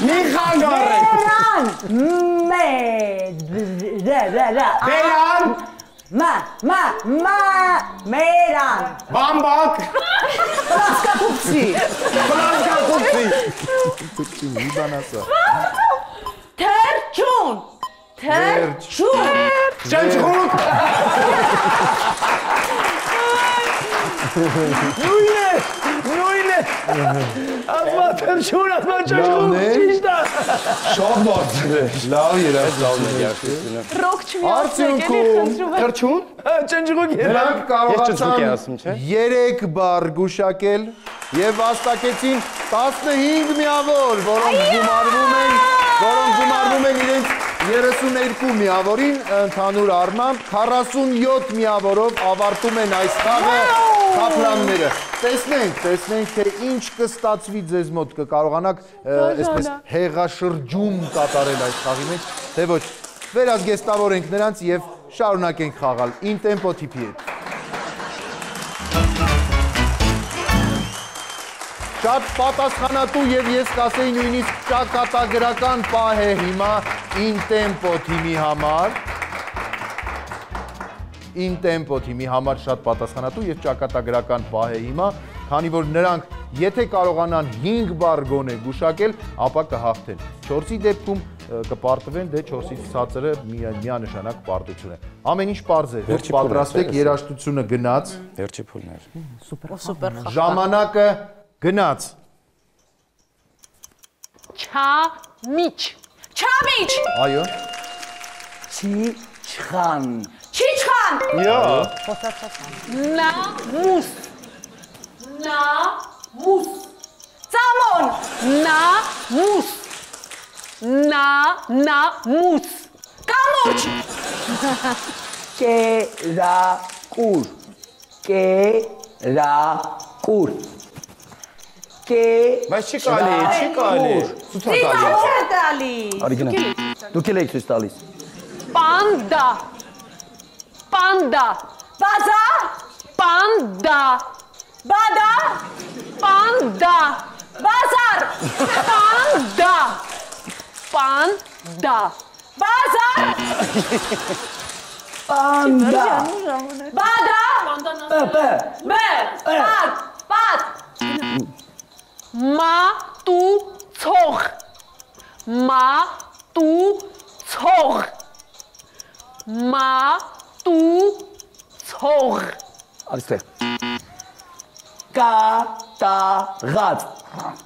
[SPEAKER 2] Մի խանգարեք։ Բերան։
[SPEAKER 6] Մերան։
[SPEAKER 2] Բամբակ։
[SPEAKER 6] Պլասկապուպսի։
[SPEAKER 1] Մի բան ասա։
[SPEAKER 6] Թերջուն։
[SPEAKER 2] Ճնճղուկ։ Նույն է։ Ասմա թրջուն, ասմա ճշգում, ճիշտ է։
[SPEAKER 1] Շատ բարձր է։ Լավ երաս, լավն է երաշխությունը։
[SPEAKER 3] Ռոք չմիացեք, էլի խնդրում եմ։
[SPEAKER 2] Թրջուն, ճնջղուկ է։
[SPEAKER 1] Նրանք կարողացան 3 բառ գուշակել եւ վաստակեցին 15 միավոր, որոնք գումարվում են իրենց 32 միավորին, ընդհանուր առմամբ 47 միավորով ավարտում են այս խաղը խափլանները։ Տեսնենք, թե ինչ կստացվի ձեզ մոտ, կկարողանաք այսպես հեղաշրջում կատարել այս խաղի մեջ, թե ոչ։ Վերազգեստավորենք նրանց եւ շարունակենք խաղալ in tempo tipi հետ։ Շատ պատասխանատու եւ ես կասեի նույնիսկ ճակատագրական պահ է հիմա in tempo թիմի համար։ In tempo թիմի համար շատ պատասխանատու եւ ճակատագրական պահ է հիմա, քանի որ նրանք եթե կարողանան 5 բառ գոնե գուշակել, ապա կհաղթեն։ 4-ի դեպքում կպարտվեն, դե 4-ից ցածրը միանշանակ պարտություն է։ Ամեն ինչ պարզ է, պատրաստեք, երաժշտությունը գնաց։
[SPEAKER 2] Վերջի փուլներ։
[SPEAKER 3] Սուպեր խաղ։
[SPEAKER 1] Ժամանակը գնաց։
[SPEAKER 5] Չամիչ։ Չամիչ։
[SPEAKER 1] Այո։
[SPEAKER 2] Չիչխան։
[SPEAKER 5] Չիչխան։
[SPEAKER 1] Յա։
[SPEAKER 5] Նամուս։ Նամուս։ Ծամոն։ Նամուս։ Նամուս։ Կամուրջ։
[SPEAKER 2] Կերակուր։ Կերակուր։
[SPEAKER 8] Բայց չի կարելի։
[SPEAKER 3] Տալի։
[SPEAKER 2] Արի գնա։ Դուք էլ եք ցույց տալիս։
[SPEAKER 5] Պանդա։ Պանդա։
[SPEAKER 3] Բազա։
[SPEAKER 5] Պանդա։
[SPEAKER 3] Բադա։
[SPEAKER 5] Պանդա։
[SPEAKER 3] Բազար։
[SPEAKER 5] Պանդա։ Պանդա։
[SPEAKER 3] Բազար։
[SPEAKER 2] Պանդա։
[SPEAKER 3] Բադա։ Պատ։
[SPEAKER 5] Մատուցող։ Մատուցող։ Մատուցող։
[SPEAKER 2] Այստեղ։ Կատաղած։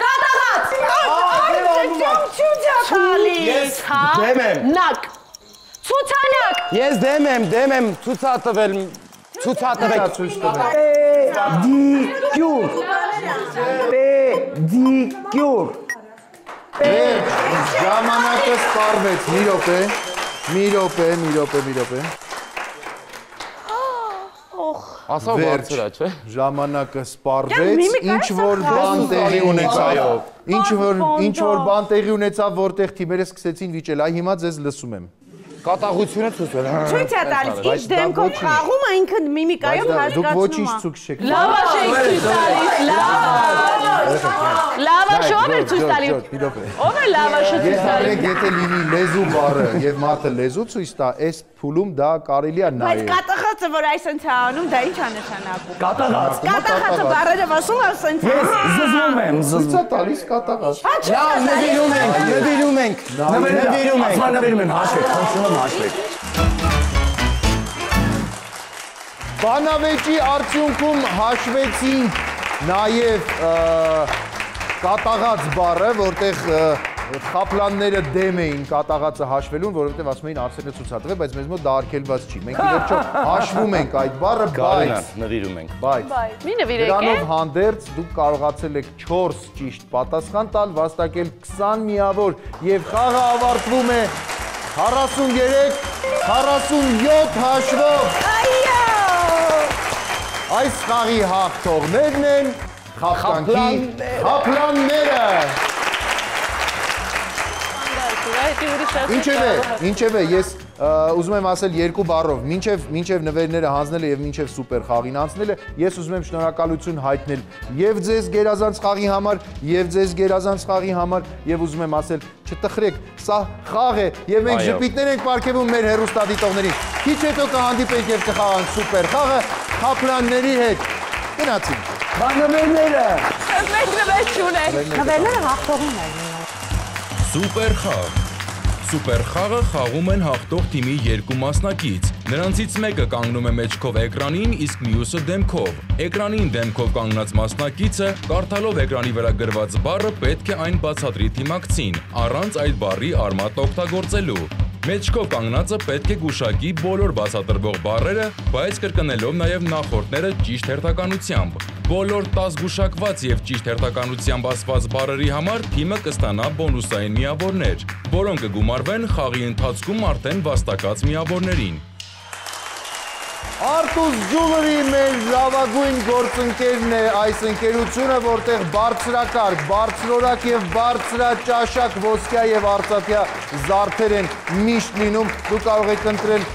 [SPEAKER 3] Կատաղած։
[SPEAKER 2] Ես դեմ եմ։
[SPEAKER 5] Նակ։ Ցուցանակ։
[SPEAKER 8] Ես դեմ եմ ցուցատվել
[SPEAKER 1] Ցույց տվեք։
[SPEAKER 2] Պեդիկյուր։ Պեդիկյուր։
[SPEAKER 1] Ժամանակը սպառվեց, մի րոպե։
[SPEAKER 8] ասա բարձր է, չէ։
[SPEAKER 1] Ժամանակը սպառվեց, ինչ որ բան տեղի ունեցավ, որտեղ թիմերը սկսեցին վիճել, այ հիմա ձեզ լսում եմ։
[SPEAKER 8] Կատաղությունը ցույցել։
[SPEAKER 6] Ցույց է տալիս, ինչ դեմքով խաղում է, ինքը միմիկայով
[SPEAKER 1] Դուք
[SPEAKER 6] հասկացնում
[SPEAKER 1] ոչինչ
[SPEAKER 6] է։
[SPEAKER 1] ցույց չեք։
[SPEAKER 5] Լավաշ եք ցույց տալիս, լավաշ ով է ցույց տալիս։ Ով է լավաշը ցույց տալիս։
[SPEAKER 1] Եթե լինի լեզու բառը եւ մարդը լեզու ցույց տա, այս փուլում դա կարելի է
[SPEAKER 6] Բայց
[SPEAKER 1] նայել։
[SPEAKER 6] կատաղածը, որ այսենց է անում, դա ինչ է նշանակում։
[SPEAKER 2] Կատաղած։
[SPEAKER 6] Կատաղածը բառերը ասում է ասենց։
[SPEAKER 2] Զզվում եմ,
[SPEAKER 1] Ցույց է տալիս կատաղած։
[SPEAKER 2] Լավ, նվիրում ենք։ Ասմա նվիրում են, հաշվեք, խնդրում եմ հաշվեք։
[SPEAKER 1] Բանավեճի արդյունքում հաշվեցինք նաև կատաղած բառը, որտեղ խափլանները դեմ էին կատաղածը հաշվելուն, որովհետև ասում էին Արսենը ցուցադրել, բայց մեզ մոտ դա արգելված չի։ Մենք ի վերջո հաշվում ենք այդ բառը, բայց
[SPEAKER 8] նվիրում ենք։
[SPEAKER 5] Մի նվիրեք է։
[SPEAKER 1] դրանով հանդերձ դուք կարողացել եք 4 ճիշտ պատասխան տալ, վաստակել 20 միավոր եւ խաղը ավարտվում է 43-47 հաշվով։ Այս խաղի հաղթողներն են խափլանները։ Ինչևէ, ես ուզում եմ ասել երկու բառով, մինչև նվերները հանձնելը եւ մինչև սուպեր խաղին անցնելը, ես ուզում եմ շնորհակալություն հայտնել եւ ձեզ գերազանց խաղի համար, եւ ձեզ գերազանց խաղի համար, եւ ուզում եմ ասել, չտխրեք, սա խաղ է եւ մենք ժպիտներ ենք պարգևում մեր հեռուստադիտողներին։ Քիչ հետո կհանդիպենք եւ կխաղանք սուպեր խաղը խափլանների հետ։ Գնացինք։
[SPEAKER 2] Նվերները։
[SPEAKER 5] Մենք նվեր չունենք։
[SPEAKER 6] Նվերները հաղթողում են։
[SPEAKER 4] Սուպեր խաղ։ Սուպեր խաղը խաղում են հաղթող թիմի երկու մասնակից։ Նրանցից մեկը կանգնում է մեջքով էկրանին, իսկ մյուսը դեմքով։ Էկրանին դեմքով կանգնած մասնակիցը, կարդալով էկրանի վրա գրված բառը պետք է այն բացատրի թիմակցին, առանց այդ բառի արմատ օգտագործելու։ Մեջքով կանգնածը պետք է գուշակի բոլոր բացատրվող բառերը, բայց կրկնելով նաև նախորդները ճիշտ հերթականությամբ։ Բոլոր 10 գուշակված եւ ճիշտ հերթականությամբ ասված բառերի համար թիմը կստանա բոնուսային միավորներ, որոնք կգումարվեն խաղի ընթացքում արդեն վաստակած միավորներին։
[SPEAKER 1] Artus Jewelry մեր լավագույն գործընկերն է այս ընկերությունը, որտեղ բարձրակարգ, բարձրորակ եւ բարձրաճաշակ ոսկյա եւ արծաթյա զարդեր են միշտ լինում։ Դուք կարող եք ընտրել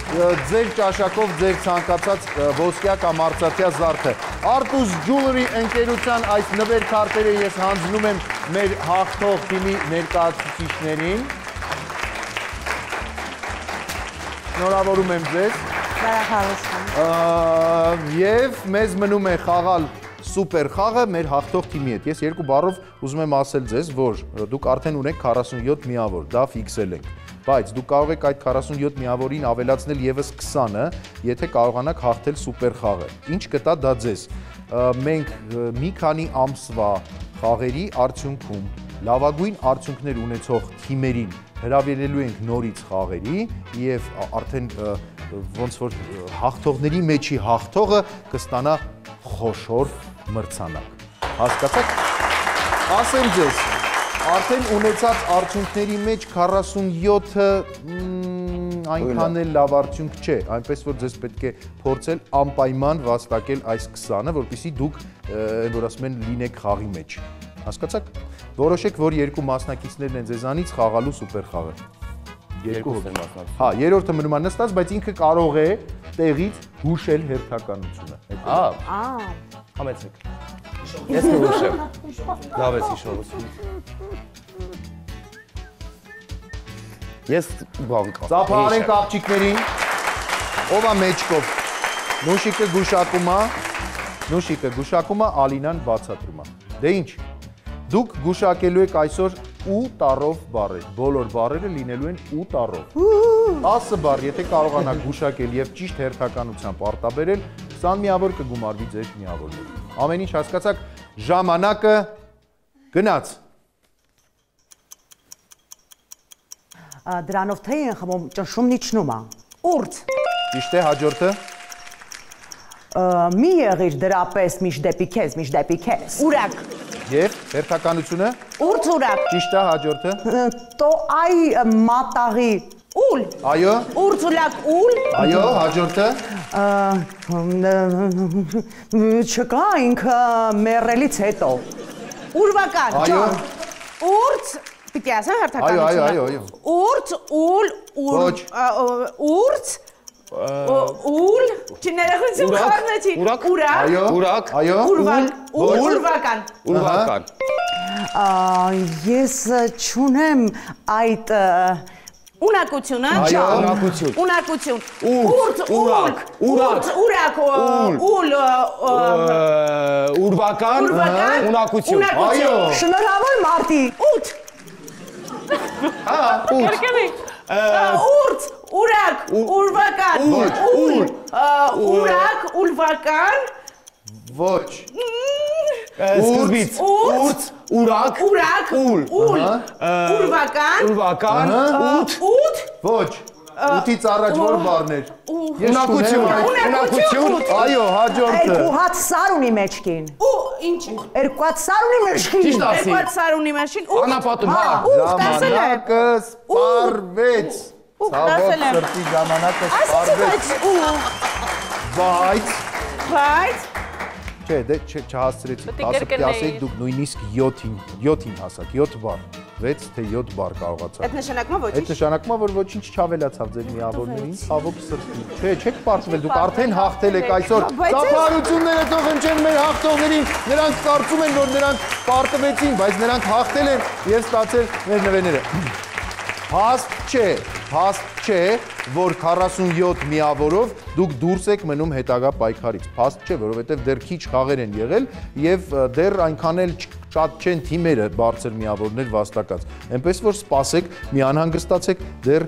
[SPEAKER 1] ձեր ճաշակով ձեր ցանկացած ոսկյա կամ արծաթյա զարդը։ Artus Jewelry ընկերության այս նվերքարտերը ես հանձնում եմ մեր հաղթող թիմի ներկայացուցիչներին։ Շնորհավորում եմ ձեզ։ Եվ մեզ մնում է խաղալ սուպեր խաղը մեր հաղթող թիմի հետ։ Ես երկու բառով ուզում եմ ասել ձեզ, որ դուք արդեն ունեք 47 միավոր, դա ֆիքսել ենք։ Բայց դուք կարող եք այդ 47 միավորին ավելացնել եւս 20-ը, եթե կարողանաք հաղթել սուպեր խաղը։ Ինչ կտա դա ձեզ։ Մենք մի քանի ամսվա խաղերի արդյունքում լավագույն արդյունքներ ունեցող թիմերին հրավիրելու ենք նորից խաղերի եւ արդեն ոնց որ հաղթողների մեջի հաղթողը կստանա խոշոր մրցանակ։ Հասկացաք։ Ասեմ ձեզ, արդեն ունեցած արդյունքների մեջ 47-ը այնքան էլ լավ արդյունք չէ, այնպես որ ձեզ պետք է փորձել անպայման վաստակել այս 20-ը, որպեսզի դուք որ ասում են լինեք խաղի մեջ։ Հասկացաք։ Որոշեք, որ երկու մասնակիցներն են ձեզանից խաղալու սուպեր խաղը։ Հա, երրորդը մնում է նստած, բայց ինքը կարող է տեղից հուշել հերթականությունը։
[SPEAKER 8] Համեցեք։ Ես կհուշեմ։ Լավ ես հիշողություն։ Ես բան կա։
[SPEAKER 1] Ծափահարենք աղջիկներին։ Ով է մեջքով։ Նուշիկը գուշակում է, Ալինան բացատրում է։ Դե ինչ։ Դուք գուշակելու եք այսօր 8 տառով բառեր, բոլոր բառերը լինելու են 8 տառով։ 10 բառ, եթե կարողանաք գուշակել եւ ճիշտ հերթականությամբ արտաբերել, 20 միավոր կգումարվի ձեր միավորները։ Ամեն ինչ հասկացաք, ժամանակը գնաց։
[SPEAKER 6] Դրանով թե են խմում ճնշումն իջնում է։ Ուրց։
[SPEAKER 1] Ճիշտ է, հաջորդը։
[SPEAKER 6] Մի եղիր դրապես միշտ դեպի քեզ։ Ուրակ։
[SPEAKER 1] Եվ հերթականությունը։
[SPEAKER 6] Ուրց ուրակ։
[SPEAKER 1] Ճիշտ է, հաջորդը։
[SPEAKER 6] Տո այ մատաղի ուլ։
[SPEAKER 1] Այո։
[SPEAKER 6] Ուրց ուրակ ուլ։
[SPEAKER 1] Այո, հաջորդը։
[SPEAKER 6] Չկա ինքը մեռելից հետո։ Ուրվական։
[SPEAKER 1] Այո։
[SPEAKER 6] Ուրց պիտի ասեմ հերթականությունը։
[SPEAKER 1] Այո։
[SPEAKER 6] Ուրց ուլ ուրց ուլ չներախություն խառնեցի
[SPEAKER 1] Ուրակ Այո
[SPEAKER 6] Ուրվական Ես չունեմ այդ ունակությունը ունակություն ուրակ ուլ
[SPEAKER 8] ուրվական ունակություն
[SPEAKER 6] Այո Շնորհավոր Մարտի 8 Ուրց, ուրակ, ուրվական, ուրակ, ուրվական
[SPEAKER 1] Ոչ
[SPEAKER 8] Սկզբից Ուրց, ուրակ,
[SPEAKER 6] ուլ, ուրվական, ութ
[SPEAKER 1] Ոչ, ութից առաջ որ բառներ
[SPEAKER 8] Ունակություն
[SPEAKER 1] Այո, հաջորդը
[SPEAKER 6] Երկու հատ սար ունի մեջքին Երկու հատ սար ունի մեջքին
[SPEAKER 5] Երկու հատ սար ունի մեջքին
[SPEAKER 8] Անապատում, հա
[SPEAKER 1] Ժամանակը սպարվեց Ցավոք սրտի ժամանակը սպարվեց Բայց Չէ, դե չհասցրեցիք, 10-ը ասեիք դուք նույնիսկ 7-ին հասաք, 7 բառ, 6 թե 7 բառ կարողացաք։
[SPEAKER 6] Այդ նշանակում ոչինչ։
[SPEAKER 1] Այդ նշանակում որ ոչինչ չավելացավ ձեր միավորներին, ցավոք սրտի։ Չէ, չեք պարտվել, դուք արդեն հաղթել եք այսօր։ Ծափահարությունները թող հնչեն մեր հաղթողներին։ Նրանք կարծում են, որ նրանք պարտվեցին, բայց նրանք հաղթել են եւ ստացել մեր նվերները։ Հաստ չէ, որ 47 միավորով դուք դուրս եք մնում հետագա պայքարից։ Փաստ չէ, որովհետև դեռ քիչ խաղեր են եղել եւ դեռ այնքան էլ շատ չեն թիմերը բարձր միավորներ վաստակած։ Այնպես որ սպասեք, մի անհանգստացեք, դեռ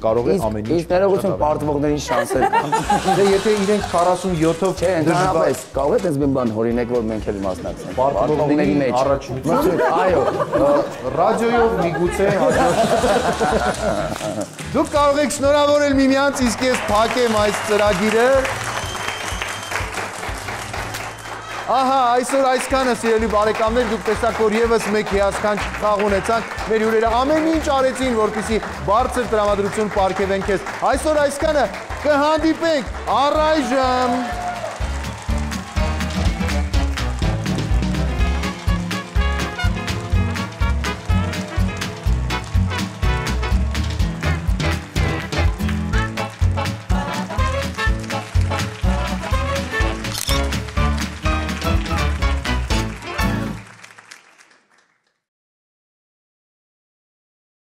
[SPEAKER 1] կարող է ամեն ինչ։
[SPEAKER 2] Իսկ ներողություն պարտվողներին շանսեր կան։
[SPEAKER 1] Դե եթե իրենք 47-ով
[SPEAKER 2] չէ, ընդհանրապես կարող է այդպես բան օրինակ որ մենք էլ մասնակցենք։ Պարտվողների մեջ առաջին։ Այո,
[SPEAKER 1] ռադիոյով միգուցե Դուք կարող եք շնորհավորել միմյանց, իսկ ես փակեմ այս ծրագիրը։ Ահա, այսօր այսքանը, սիրելի բարեկամներ, դուք տեսաք, որ եւս մեկ հիասքանչ խաղ ունեցանք, մեր հյուրերը ամեն ինչ արեցին, որպեսզի բարձր տրամադրություն պարգևեն քեզ։ Այսօր այսքանը, կհանդիպենք առայժմ։